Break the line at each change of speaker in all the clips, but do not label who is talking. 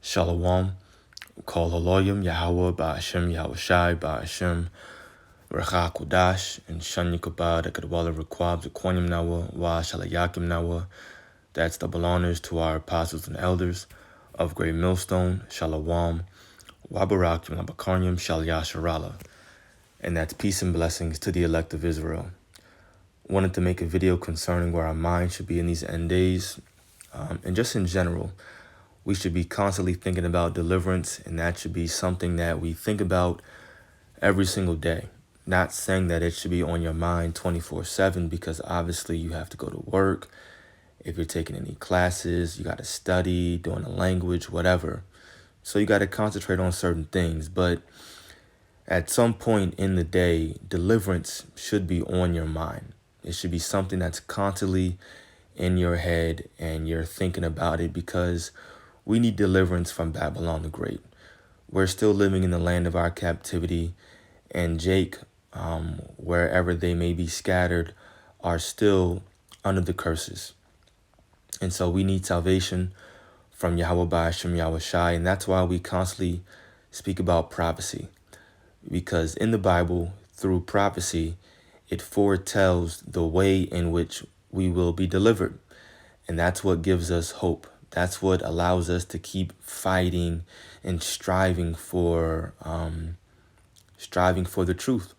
Shalom. Call Elohim Yahweh Ba'ashem Yahushai Ba'ashem Recha Kodash and Shan Yikabah the Kadwala Requab the Quanyam Nawa Wa Shalayakim Nawa. That's double honors to our apostles and elders of Great Millstone, Shalom, Wabarak Yabakarnyam Shal Yasharala. And that's peace and blessings to the elect of Israel. Wanted to make a video concerning where our mind should be in these end days, and just in general. We should be constantly thinking about deliverance, and that should be something that we think about every single day. Not saying that it should be on your mind 24/7, because obviously you have to go to work. If you're taking any classes, you got to study, doing a language, whatever. So you got to concentrate on certain things. But at some point in the day, deliverance should be on your mind. It should be something that's constantly in your head and you're thinking about it, because we need deliverance from Babylon the Great. We're still living in the land of our captivity, and Jake, wherever they may be scattered, are still under the curses. And so we need salvation from Yahweh Ba'ashem Yahushai, and that's why we constantly speak about prophecy. Because in the Bible, through prophecy, it foretells the way in which we will be delivered. And that's what gives us hope. That's what allows us to keep fighting and striving for the truth,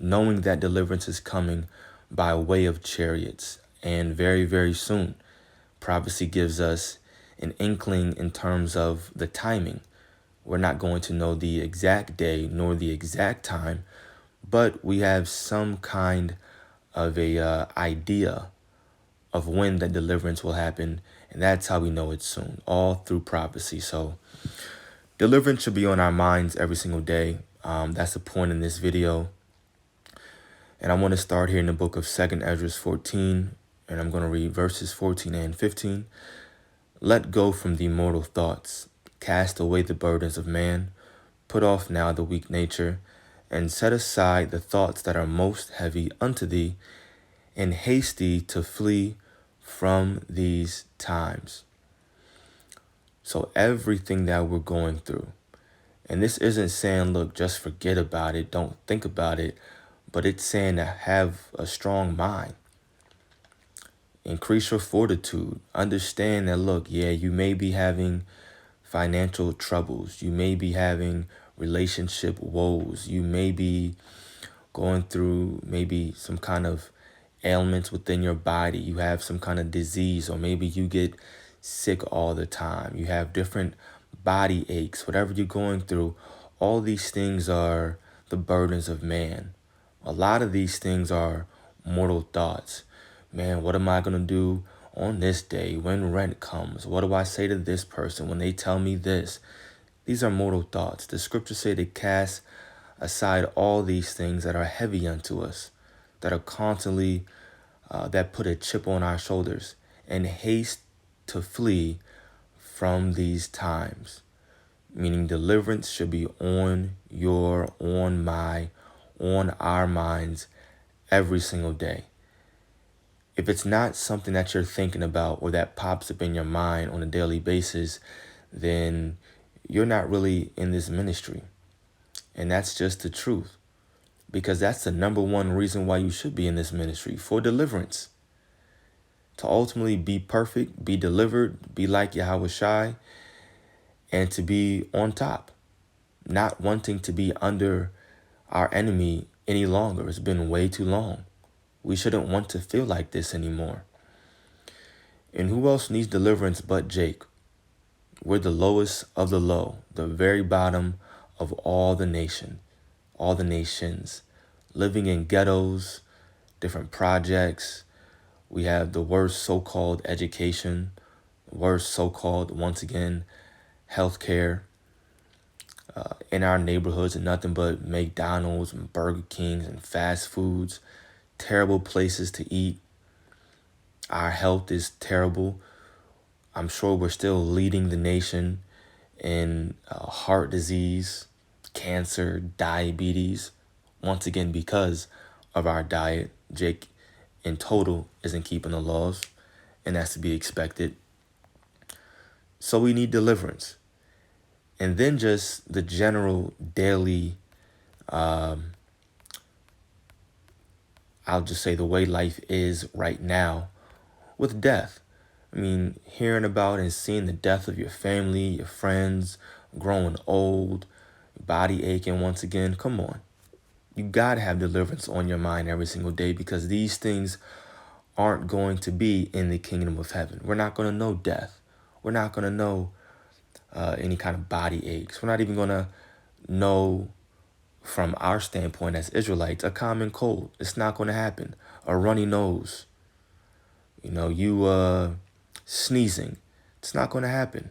knowing that deliverance is coming by way of chariots, and very, very soon. Prophecy gives us an inkling in terms of the timing. We're not going to know the exact day nor the exact time, but we have some kind of a idea of when that deliverance will happen, and that's how we know it's soon, all through prophecy. So deliverance should be on our minds every single day. That's the point in this video. And I want to start here in the book of 2nd Ezra 14, and I'm going to read verses 14 and 15. Let go from the mortal thoughts, cast away the burdens of man, put off now the weak nature, and set aside the thoughts that are most heavy unto thee, and haste thee to flee from these times. So everything that we're going through, and this isn't saying, look, just forget about it, don't think about it, but it's saying to have a strong mind. Increase your fortitude. Understand that, look, yeah, you may be having financial troubles. You may be having relationship woes. You may be going through maybe some kind of ailments within your body. You have some kind of disease, or maybe you get sick all the time. You have different body aches, whatever you're going through. All these things are the burdens of man. A lot of these things are mortal thoughts. Man, what am I going to do on this day when rent comes? What do I say to this person when they tell me this? These are mortal thoughts. The scriptures say to cast aside all these things that are heavy unto us, that are constantly, that put a chip on our shoulders, and haste to flee from these times. Meaning deliverance should be on our minds every single day. If it's not something that you're thinking about or that pops up in your mind on a daily basis, then you're not really in this ministry. And that's just the truth. Because that's the number one reason why you should be in this ministry, for deliverance. To ultimately be perfect, be delivered, be like Yahushai, and to be on top. Not wanting to be under our enemy any longer. It's been way too long. We shouldn't want to feel like this anymore. And who else needs deliverance but Jake? We're the lowest of the low, the very bottom of all the nations, living in ghettos, different projects. We have the worst so-called education, worst so-called, once again, healthcare. In our neighborhoods, and nothing but McDonald's and Burger Kings and fast foods. Terrible places to eat. Our health is terrible. I'm sure we're still leading the nation in heart disease, cancer, diabetes. Once again, because of our diet. Jake, in total, isn't keeping the laws, and that's to be expected. So we need deliverance. And then just the general daily, I'll just say the way life is right now with death. I mean, hearing about and seeing the death of your family, your friends, growing old, body aching once again. Come on. You got to have deliverance on your mind every single day, because these things aren't going to be in the kingdom of heaven. We're not going to know death. We're not going to know any kind of body aches. We're not even going to know, from our standpoint as Israelites, a common cold. It's not going to happen. A runny nose. You sneezing. It's not going to happen.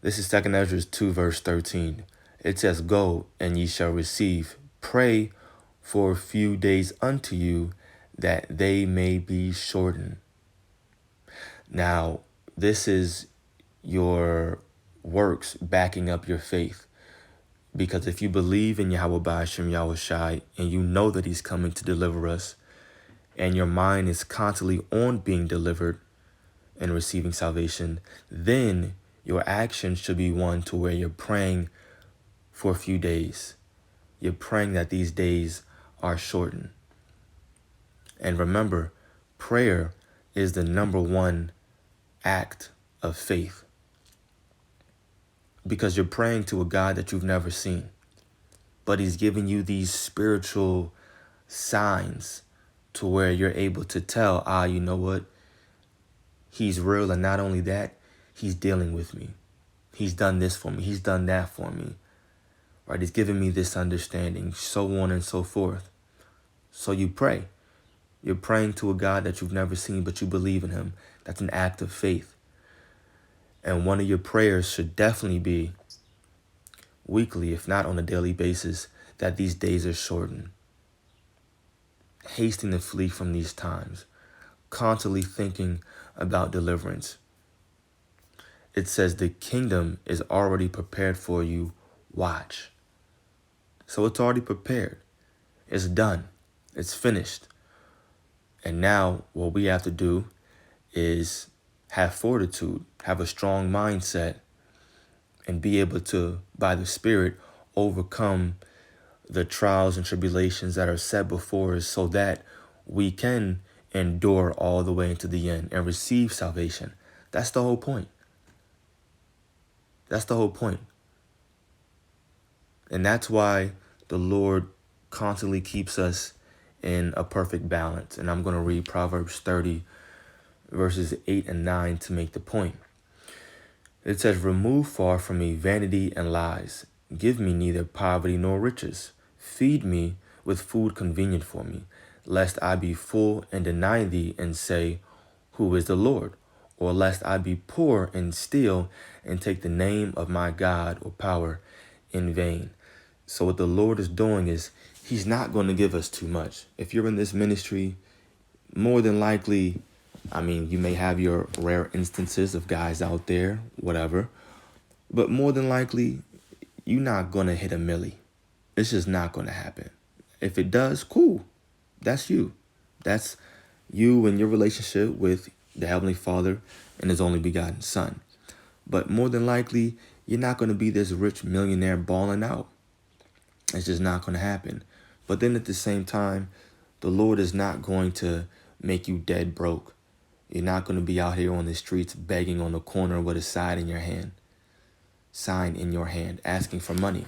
This is 2 Ezra 2 verse 13. It says, "Go, and ye shall receive. Pray for a few days unto you, that they may be shortened." Now, this is your works backing up your faith. Because if you believe in Yahweh Ba'ashem Yahushai, and you know that he's coming to deliver us, and your mind is constantly on being delivered and receiving salvation, then your action should be one to where you're praying for a few days. You're praying that these days are shortened. And remember, prayer is the number one act of faith, because you're praying to a God that you've never seen, but he's giving you these spiritual signs to where you're able to tell, you know what? He's real, and not only that, he's dealing with me. He's done this for me. He's done that for me. Right? He's given me this understanding, so on and so forth. So you pray. You're praying to a God that you've never seen, but you believe in him. That's an act of faith. And one of your prayers should definitely be weekly, if not on a daily basis, that these days are shortened. Hastening to flee from these times. Constantly thinking about deliverance. It says the kingdom is already prepared for you. Watch. So it's already prepared. It's done. It's finished. And now what we have to do is have fortitude, have a strong mindset, and be able to, by the Spirit, overcome the trials and tribulations that are set before us, so that we can endure all the way into the end and receive salvation. That's the whole point. That's the whole point. And that's why the Lord constantly keeps us in a perfect balance. And I'm going to read Proverbs 30, verses 8 and 9 to make the point. It says, "Remove far from me vanity and lies. Give me neither poverty nor riches. Feed me with food convenient for me, lest I be full and deny thee and say, Who is the Lord? Or lest I be poor and steal and take the name of my God or power in vain." So what the Lord is doing is he's not going to give us too much. If you're in this ministry, more than likely, you may have your rare instances of guys out there, whatever, but more than likely, you're not going to hit a milli. It's just not going to happen. If it does, cool. That's you. That's you and your relationship with the Heavenly Father and his only begotten Son. But more than likely, you're not going to be this rich millionaire balling out. It's just not going to happen. But then at the same time, the Lord is not going to make you dead broke. You're not going to be out here on the streets begging on the corner with a sign in your hand, asking for money.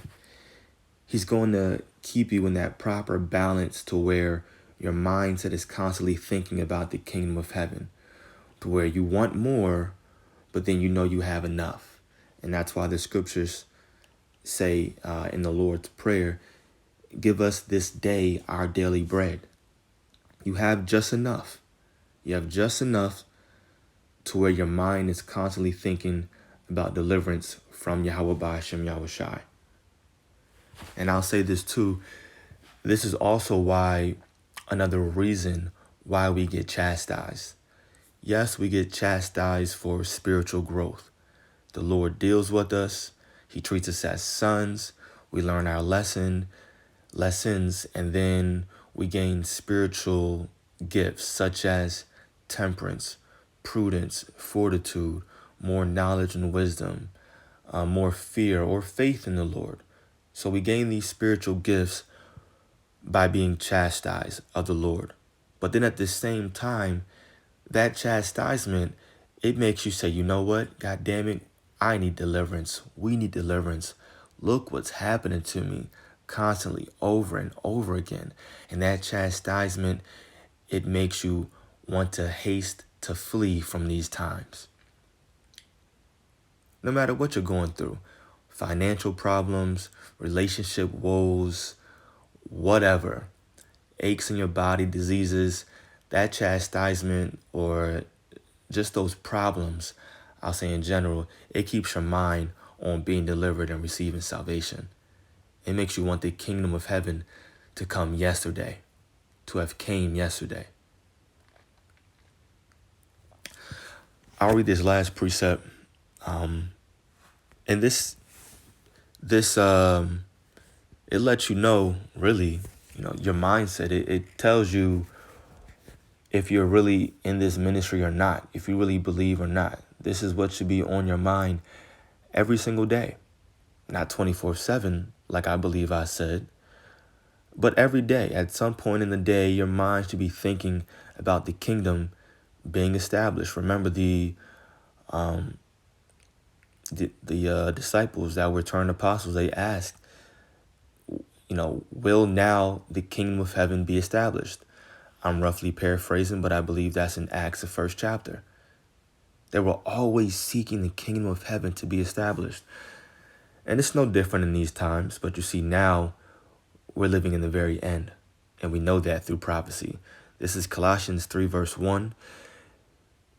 He's going to keep you in that proper balance to where your mindset is constantly thinking about the kingdom of heaven, to where you want more, but then you know you have enough. And that's why the scriptures say in the Lord's Prayer, "Give us this day our daily bread." You have just enough. You have just enough to where your mind is constantly thinking about deliverance from Yahweh Ba'ashem Yahushai. And I'll say this too. This is also why, another reason why we get chastised. Yes, we get chastised for spiritual growth. The Lord deals with us. He treats us as sons. We learn our lessons, and then we gain spiritual gifts such as temperance, prudence, fortitude, more knowledge and wisdom, more fear or faith in the Lord. So we gain these spiritual gifts by being chastised of the Lord. But then at the same time, that chastisement, it makes you say, you know what? God damn it, I need deliverance. We need deliverance. Look what's happening to me constantly over and over again. And that chastisement, it makes you want to haste to flee from these times. No matter what you're going through, financial problems, relationship woes, whatever, aches in your body, diseases, that chastisement or just those problems, I'll say in general, it keeps your mind on being delivered and receiving salvation. It makes you want the kingdom of heaven to come yesterday, to have came yesterday. I'll read this last precept. And this it lets you know, really, your mindset. It tells you if you're really in this ministry or not, if you really believe or not. This is what should be on your mind every single day. Not 24/7, like I believe I said, but every day. At some point in the day, your mind should be thinking about the kingdom being established. Remember the disciples that were turned apostles, they asked, will now the kingdom of heaven be established? I'm roughly paraphrasing, but I believe that's in Acts, the 1st chapter. They were always seeking the kingdom of heaven to be established. And it's no different in these times, but you see now we're living in the very end. And we know that through prophecy. This is Colossians 3 verse 1.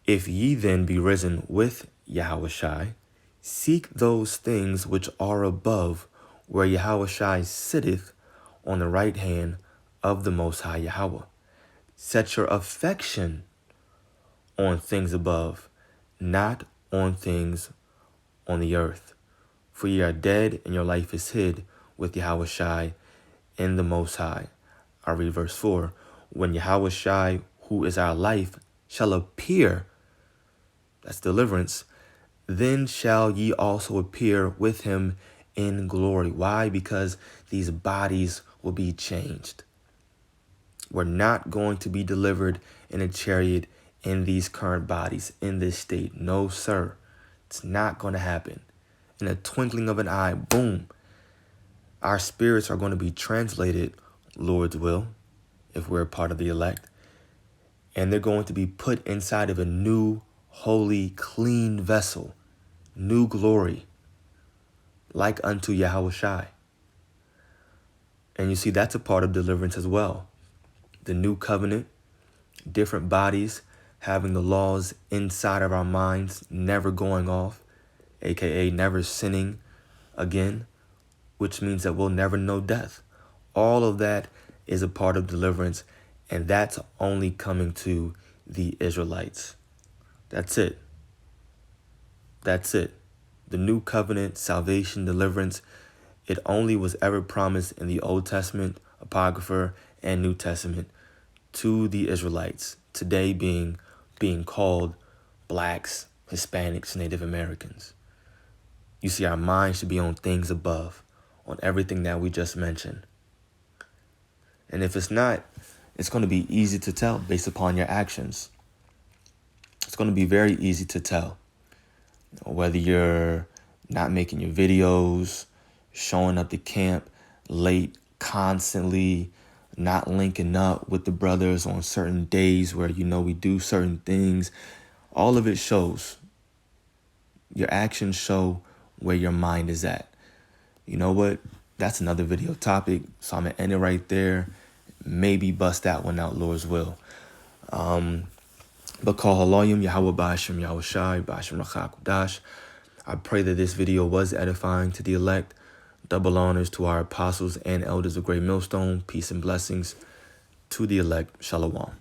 If ye then be risen with Yahushai, seek those things which are above, where Yahushai sitteth on the right hand of the Most High Yahweh. Set your affection on things above, not on things on the earth. For ye are dead, and your life is hid with Yahushai in the Most High. I read verse 4. When Yahushai, who is our life, shall appear, that's deliverance, then shall ye also appear with him in glory. Why? Because these bodies will be changed. We're not going to be delivered in a chariot in these current bodies, in this state. No, sir. It's not going to happen. In a twinkling of an eye, boom, our spirits are going to be translated, Lord's will, if we're a part of the elect. And they're going to be put inside of a new, holy, clean vessel, new glory, like unto Yahushai. And you see, that's a part of deliverance as well. The new covenant, different bodies, having the laws inside of our minds, never going off, aka never sinning again, which means that we'll never know death. All of that is a part of deliverance, and that's only coming to the Israelites. That's it. That's it. The new covenant, salvation, deliverance, it only was ever promised in the Old Testament, Apocrypha, and New Testament to the Israelites, today being called blacks, Hispanics, Native Americans. You see, our mind should be on things above, on everything that we just mentioned. And if it's not, it's going to be easy to tell based upon your actions. It's going to be very easy to tell. Whether you're not making your videos, showing up to camp late, constantly, not linking up with the brothers on certain days where we do certain things. All of it shows. Your actions show where your mind is at. You know what? That's another video topic, so I'm going to end it right there. Maybe bust that one out, Lord's will. But call Haloyim, Yahweh Ba'ashem, Yahushai, Ba'ashem Rachakudash. I pray that this video was edifying to the elect. Double honors to our apostles and elders of Great Millstone. Peace and blessings to the elect. Shalom.